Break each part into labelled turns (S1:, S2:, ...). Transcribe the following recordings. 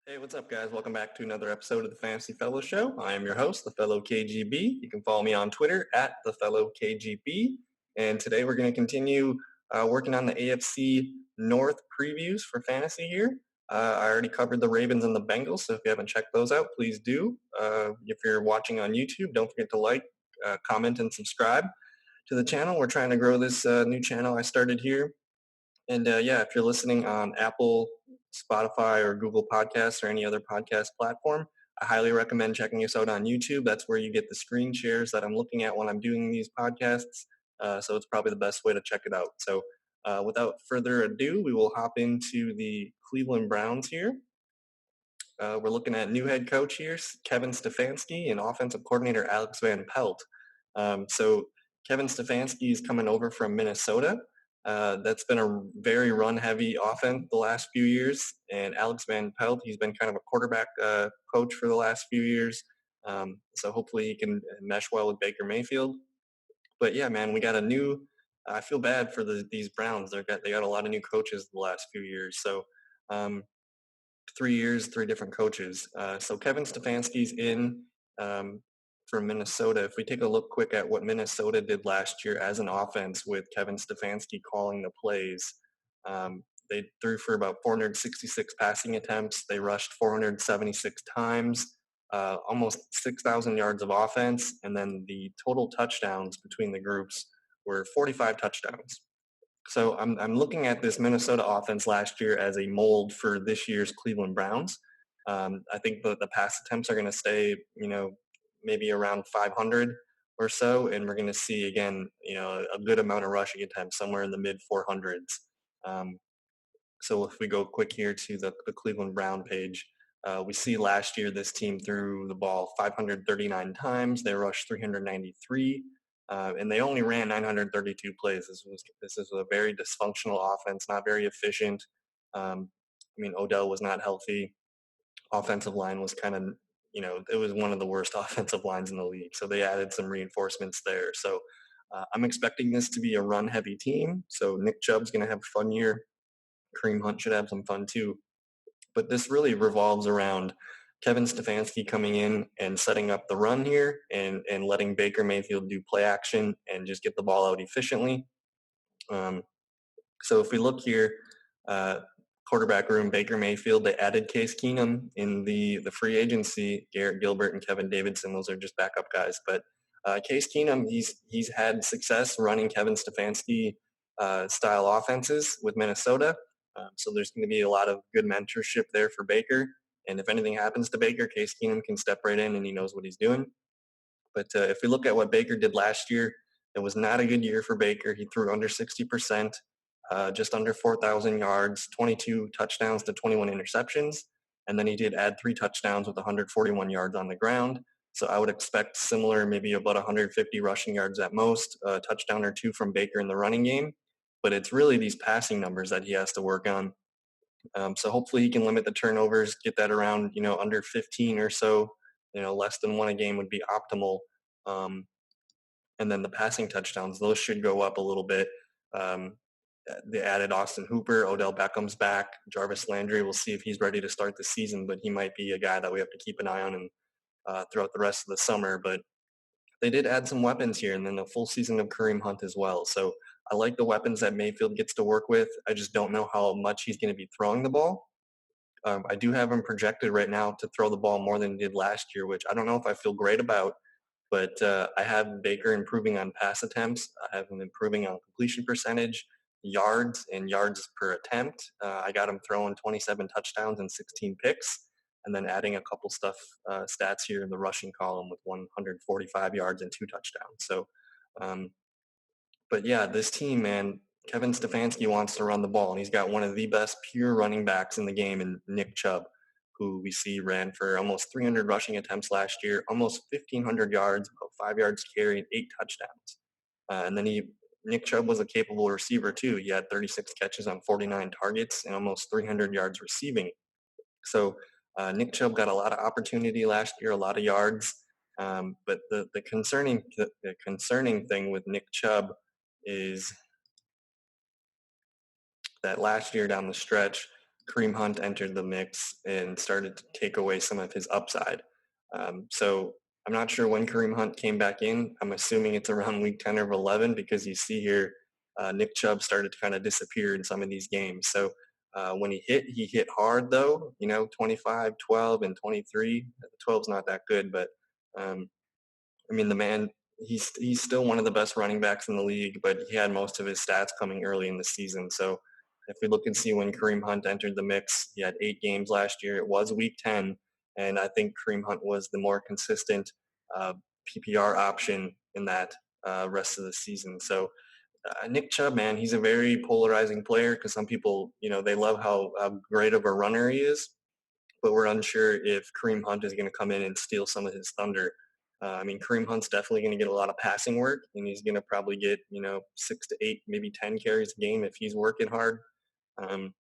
S1: Hey, what's up, guys? Welcome back to another episode of the Fantasy Fellow Show. I am your host, theFellowKGB. You can follow me on Twitter at theFellowKGB. And today we're going to continue working on the AFC North previews for fantasy here. I already covered the Ravens and the Bengals, so if you haven't checked those out, please do. If you're watching on YouTube, don't forget to like, comment, and subscribe to the channel. We're trying to grow this new channel I started here. And yeah, if you're listening on Apple, Spotify, or Google Podcasts or any other podcast platform, I highly recommend checking us out on YouTube. That's where you get the screen shares that I'm looking at when I'm doing these podcasts. So it's probably the best way to check it out. So without further ado, we will hop into the Cleveland Browns here. We're looking at new head coach here, Kevin Stefanski, and offensive coordinator Alex Van Pelt. So Kevin Stefanski is coming over from Minnesota. That's been a very run-heavy offense the last few years. And Alex Van Pelt, he's been kind of a quarterback coach for the last few years. So hopefully he can mesh well with Baker Mayfield. But yeah, man, we got a new. I feel bad for these Browns. They got a lot of new coaches the last few years. So 3 years, three different coaches. So Kevin Stefanski's in from Minnesota. If we take a look quick at what Minnesota did last year as an offense with Kevin Stefanski calling the plays, they threw for about 466 passing attempts. They rushed 476 times, almost 6,000 yards of offense, and then the total touchdowns between the groups were 45 touchdowns. So I'm looking at this Minnesota offense last year as a mold for this year's Cleveland Browns. I think the pass attempts are going to stay, maybe around 500 or so, and we're going to see again, a good amount of rushing attempts somewhere in the mid 400s. So if we go quick here to the Cleveland Brown page, we see last year this team threw the ball 539 times. They rushed 393. And they only ran 932 plays. This is a very dysfunctional offense, not very efficient. Odell was not healthy. Offensive line was kind of, it was one of the worst offensive lines in the league. So they added some reinforcements there. So I'm expecting this to be a run-heavy team. So Nick Chubb's going to have a fun year. Kareem Hunt should have some fun too. But this really revolves around Kevin Stefanski coming in and setting up the run here and letting Baker Mayfield do play action and just get the ball out efficiently. So if we look here, quarterback room, Baker Mayfield, they added Case Keenum in the free agency, Garrett Gilbert and Kevin Davidson. Those are just backup guys. But Case Keenum, he's had success running Kevin Stefanski style offenses with Minnesota. So there's going to be a lot of good mentorship there for Baker. And if anything happens to Baker, Case Keenum can step right in and he knows what he's doing. But if we look at what Baker did last year, it was not a good year for Baker. He threw under 60%, just under 4,000 yards, 22 touchdowns to 21 interceptions. And then he did add 3 touchdowns with 141 yards on the ground. So I would expect similar, maybe about 150 rushing yards at most, a touchdown or 2 from Baker in the running game. But it's really these passing numbers that he has to work on. So hopefully he can limit the turnovers, get that around, under 15 or so. Less than 1 a game would be optimal. And then the passing touchdowns, those should go up a little bit. They added Austin Hooper, Odell Beckham's back, Jarvis Landry. We'll see if he's ready to start the season, but he might be a guy that we have to keep an eye on and throughout the rest of the summer. But they did add some weapons here, and then a full season of Kareem Hunt as well. So I like the weapons that Mayfield gets to work with. I just don't know how much he's going to be throwing the ball. I do have him projected right now to throw the ball more than he did last year, which I don't know if I feel great about. But I have Baker improving on pass attempts. I have him improving on completion percentage, yards, and yards per attempt. I got him throwing 27 touchdowns and 16 picks, and then adding a couple stats here in the rushing column with 145 yards and 2 touchdowns. So, but yeah, this team, man, Kevin Stefanski wants to run the ball, and he's got one of the best pure running backs in the game in Nick Chubb, who we see ran for almost 300 rushing attempts last year, almost 1,500 yards, about 5 yards carry, and 8 touchdowns. And then Nick Chubb was a capable receiver too. He had 36 catches on 49 targets and almost 300 yards receiving. So Nick Chubb got a lot of opportunity last year, a lot of yards. But the concerning thing with Nick Chubb is that last year down the stretch, Kareem Hunt entered the mix and started to take away some of his upside. So I'm not sure when Kareem Hunt came back in. I'm assuming it's around week 10 or 11 because you see here Nick Chubb started to kind of disappear in some of these games. So when he hit hard though, 25, 12, and 23. 12's not that good, but um, I mean, the man, he's still one of the best running backs in the league, but he had most of his stats coming early in the season. So if we look and see when Kareem Hunt entered the mix, he had 8 games last year. It was week 10, and I think Kareem Hunt was the more consistent uh, PPR option in that rest of the season. So Nick Chubb, man, he's a very polarizing player because some people, they love how great of a runner he is, but we're unsure if Kareem Hunt is going to come in and steal some of his thunder. I mean, Kareem Hunt's definitely going to get a lot of passing work, and he's going to probably get 6 to 8, maybe 10 carries a game if he's working hard. Um,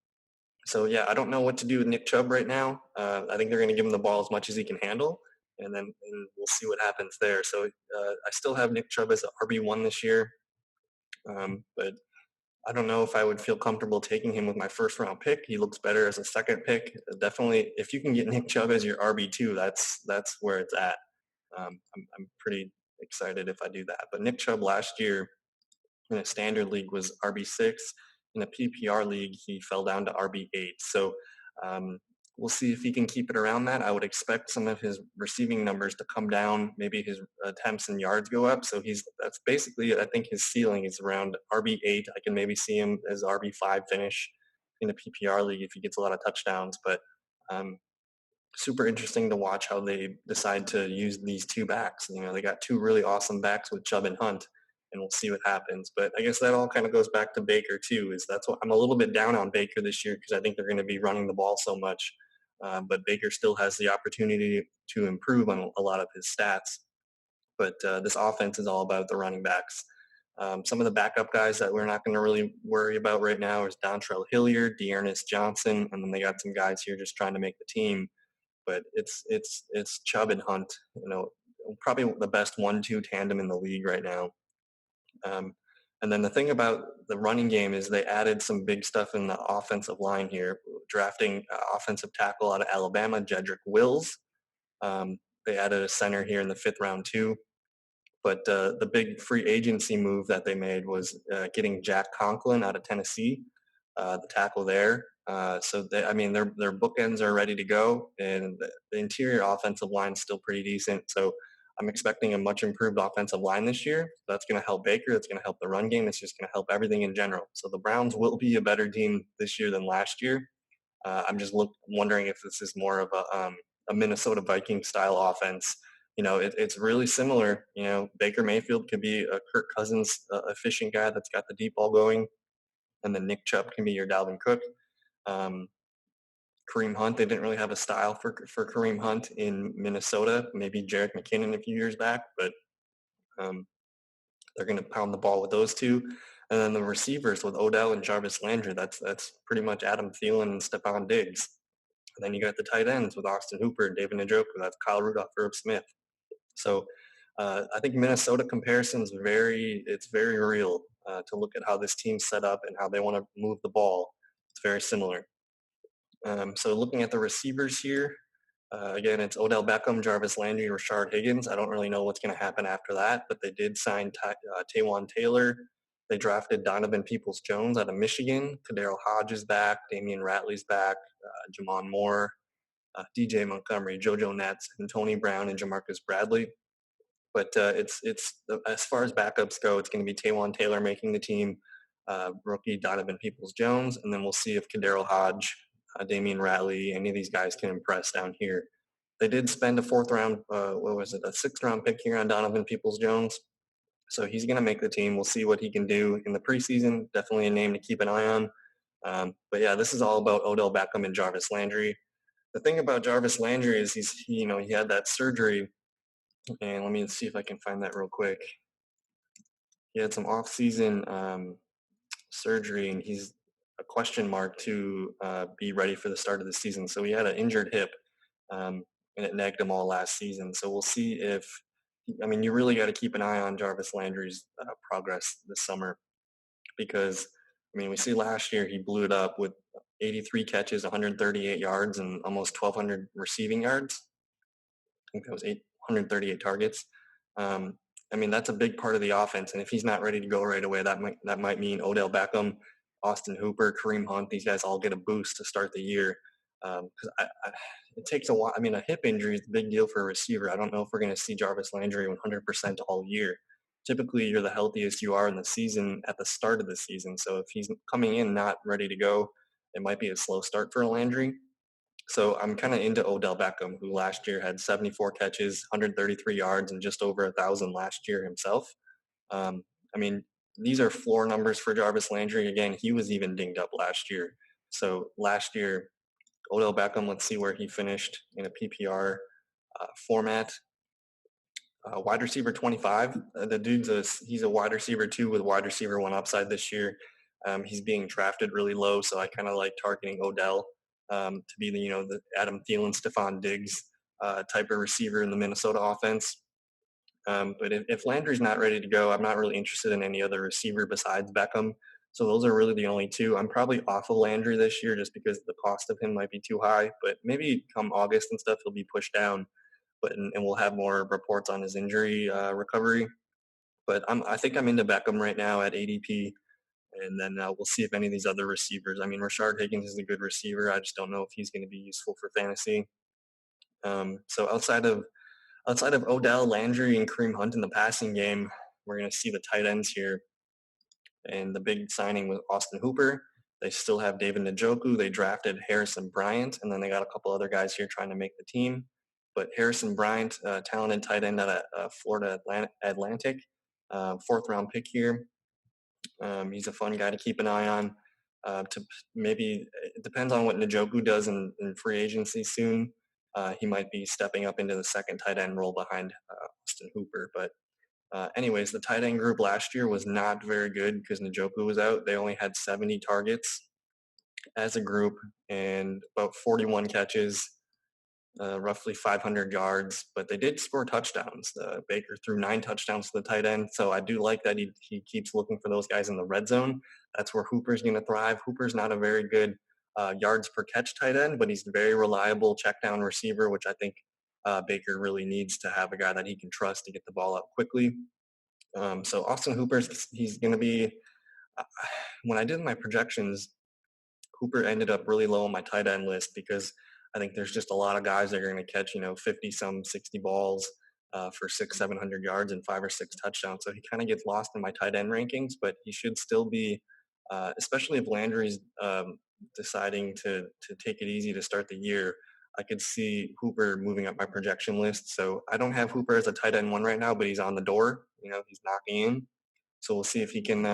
S1: so yeah, I don't know what to do with Nick Chubb right now. I think they're going to give him the ball as much as he can handle, and we'll see what happens there. So I still have Nick Chubb as an RB1 this year, but I don't know if I would feel comfortable taking him with my first round pick. He looks better as a second pick. Definitely, if you can get Nick Chubb as your RB2, that's where it's at. I'm pretty excited if I do that. But Nick Chubb last year in a standard league was RB6. In a PPR league, he fell down to RB8. So um, we'll see if he can keep it around that. I would expect some of his receiving numbers to come down. Maybe his attempts and yards go up. So that's basically, I think his ceiling is around RB8. I can maybe see him as RB5 finish in a PPR league if he gets a lot of touchdowns. But um, super interesting to watch how they decide to use these two backs. They got two really awesome backs with Chubb and Hunt, and we'll see what happens. But I guess that all kind of goes back to Baker too. That's what I'm a little bit down on Baker this year because I think they're going to be running the ball so much. But Baker still has the opportunity to improve on a lot of his stats. But this offense is all about the running backs. Some of the backup guys that we're not going to really worry about right now is Dontrell Hilliard, Dearness Johnson, and then they got some guys here just trying to make the team. But it's Chubb and Hunt, probably the best 1-2 tandem in the league right now. And then the thing about the running game is they added some big stuff in the offensive line here, drafting offensive tackle out of Alabama, Jedrick Wills. They added a center here in the 5th round too. But the big free agency move that they made was getting Jack Conklin out of Tennessee, the tackle there. So their bookends are ready to go, and the interior offensive line is still pretty decent. So I'm expecting a much improved offensive line this year. That's going to help Baker. That's going to help the run game. It's just going to help everything in general. So the Browns will be a better team this year than last year. I'm just wondering if this is more of a Minnesota Viking style offense. It's really similar. Baker Mayfield could be a Kirk Cousins efficient guy that's got the deep ball going, and then Nick Chubb can be your Dalvin Cook. Um, Kareem Hunt, they didn't really have a style for Kareem Hunt in Minnesota. Maybe Jerick McKinnon a few years back, but um, they're going to pound the ball with those two. And then the receivers with Odell and Jarvis Landry, that's pretty much Adam Thielen and Stephon Diggs. And then you got the tight ends with Austin Hooper and David Njoku. That's Kyle Rudolph, Herb Smith. So I think Minnesota comparison is very real to look at how this team's set up and how they want to move the ball. It's very similar. So looking at the receivers here, again, it's Odell Beckham, Jarvis Landry, Rashard Higgins. I don't really know what's going to happen after that, but they did sign Taywan Taylor. They drafted Donovan Peoples-Jones out of Michigan. Kadarius Hodge is back. Damian Ratley's back. Jamon Moore, DJ Montgomery, JoJo Nets, and Tony Brown and Jamarcus Bradley. But as far as backups go, it's going to be Taywan Taylor making the team, rookie Donovan Peoples-Jones, and then we'll see if Kadarius Hodge, Damian Ratley, any of these guys can impress down here. They did spend a 6th round pick here on Donovan Peoples-Jones. So he's going to make the team. We'll see what he can do in the preseason. Definitely a name to keep an eye on. But yeah, this is all about Odell Beckham and Jarvis Landry. The thing about Jarvis Landry is he had that surgery, and let me see if I can find that real quick. He had some off-season surgery, and he's a question mark to be ready for the start of the season. So he had an injured hip, and it nagged him all last season. So we'll see if you really got to keep an eye on Jarvis Landry's progress this summer because, we see last year he blew it up with 83 catches, 138 yards, and almost 1,200 receiving yards. I think that was 138 targets. Um, I mean, that's a big part of the offense. And if he's not ready to go right away, that might mean Odell Beckham, Austin Hooper, Kareem Hunt. These guys all get a boost to start the year. Because it takes a while. I mean, a hip injury is a big deal for a receiver. I don't know if we're going to see Jarvis Landry 100% all year. Typically, you're the healthiest you are in the season at the start of the season. So if he's coming in not ready to go, it might be a slow start for Landry. So I'm kind of into Odell Beckham, who last year had 74 catches, 133 yards, and just over 1,000 last year himself. Um, I mean, these are floor numbers for Jarvis Landry. Again, he was even dinged up last year. So last year, Odell Beckham, let's see where he finished in a PPR format. Wide receiver 25. The he's a wide receiver 2 with wide receiver 1 upside this year. He's being drafted really low, so I kind of like targeting Odell to be the Adam Thielen, Stephon Diggs type of receiver in the Minnesota offense. But if Landry's not ready to go, I'm not really interested in any other receiver besides Beckham. So those are really the only two. I'm probably off of Landry this year just because the cost of him might be too high. But maybe come August and stuff, he'll be pushed down. And we'll have more reports on his injury recovery. But I think I'm into Beckham right now at ADP, and then we'll see if any of these other receivers. I mean, Rashard Higgins is a good receiver. I just don't know if he's going to be useful for fantasy. So outside of Odell, Landry, and Kareem Hunt in the passing game, we're going to see the tight ends here. And the big signing was Austin Hooper. They still have David Njoku. They drafted Harrison Bryant, and then they got a couple other guys here trying to make the team. But Harrison Bryant, talented tight end out of Florida Atlantic, fourth round pick here. He's a fun guy to keep an eye on. To maybe it depends on what Njoku does in free agency soon. He might be stepping up into the second tight end role behind Austin Hooper. But anyways, the tight end group last year was not very good because Njoku was out. They only had 70 targets as a group and about 41 catches, roughly 500 yards, but they did score touchdowns. Baker threw 9 touchdowns to the tight end, so I do like that he keeps looking for those guys in the red zone. That's where Hooper's going to thrive. Hooper's not a very good yards per catch tight end, but he's a very reliable check down receiver, which I think Baker really needs to have a guy that he can trust to get the ball out quickly. So Austin Hooper's he's going to be. When I did my projections, Hooper ended up really low on my tight end list because I think there's just a lot of guys that are going to catch 60 balls for 600-700 yards and 5 or 6 touchdowns. So he kind of gets lost in my tight end rankings, but he should still be, especially if Landry's deciding to take it easy to start the year. I could see Hooper moving up my projection list. So I don't have Hooper as a tight end 1 right now, but he's on the door. He's knocking in. So we'll see if he can.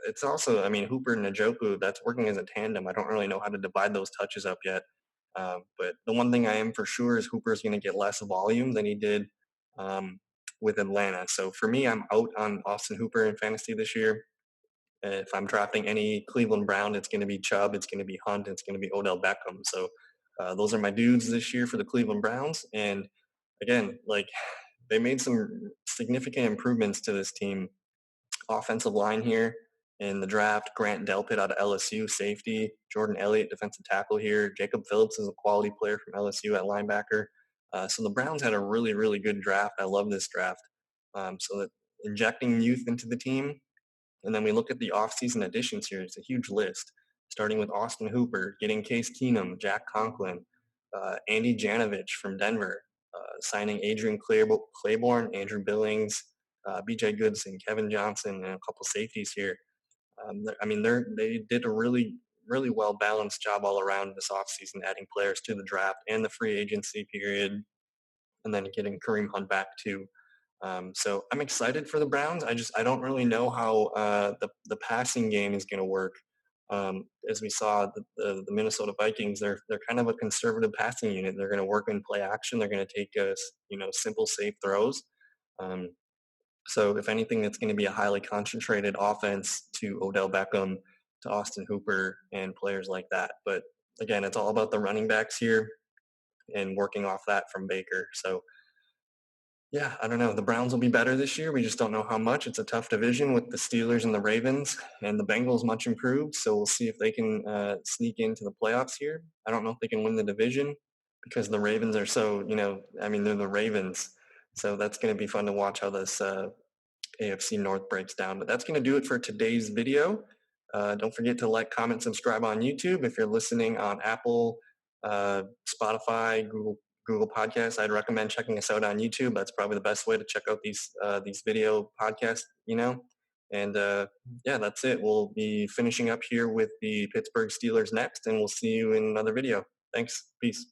S1: It's also, I mean, Hooper and Njoku, that's working as a tandem. I don't really know how to divide those touches up yet. But the one thing I am for sure is Hooper's going to get less volume than he did with Atlanta. So for me, I'm out on Austin Hooper in fantasy this year. If I'm drafting any Cleveland Brown, it's going to be Chubb, it's going to be Hunt, it's going to be Odell Beckham. So those are my dudes this year for the Cleveland Browns. And again, like they made some significant improvements to this team. Offensive line here in the draft, Grant Delpit out of LSU, safety, Jordan Elliott, defensive tackle here. Jacob Phillips is a quality player from LSU at linebacker. So the Browns had a really, really good draft. I love this draft. So that injecting youth into the team. And then we look at the offseason additions here. It's a huge list, starting with Austin Hooper, getting Case Keenum, Jack Conklin, Andy Janovich from Denver, signing Adrian Claiborne, Andrew Billings, B.J. Goodson, Kevin Johnson, and a couple safeties here. They did a really, really well balanced job all around this offseason, adding players to the draft and the free agency period, and then getting Kareem Hunt back too. So I'm excited for the Browns. I don't really know how the passing game is going to work. As we saw, the Minnesota Vikings, they're kind of a conservative passing unit. They're going to work in play action. They're going to take simple, safe throws. So if anything, it's going to be a highly concentrated offense to Odell Beckham, to Austin Hooper, and players like that. But again, it's all about the running backs here and working off that from Baker. So Yeah, I don't know. The Browns will be better this year. We just don't know how much. It's a tough division with the Steelers and the Ravens, and the Bengals much improved. So we'll see if they can sneak into the playoffs here. I don't know if they can win the division because the Ravens are so, I mean, they're the Ravens. So that's going to be fun to watch how this AFC North breaks down. But that's going to do it for today's video. Don't forget to like, comment, subscribe on YouTube. If you're listening on Apple, Spotify, Google Podcasts, I'd recommend checking us out on YouTube. That's probably the best way to check out these video podcasts. And yeah, that's it. We'll be finishing up here with the Pittsburgh Steelers next, and we'll see you in another video. Thanks. Peace.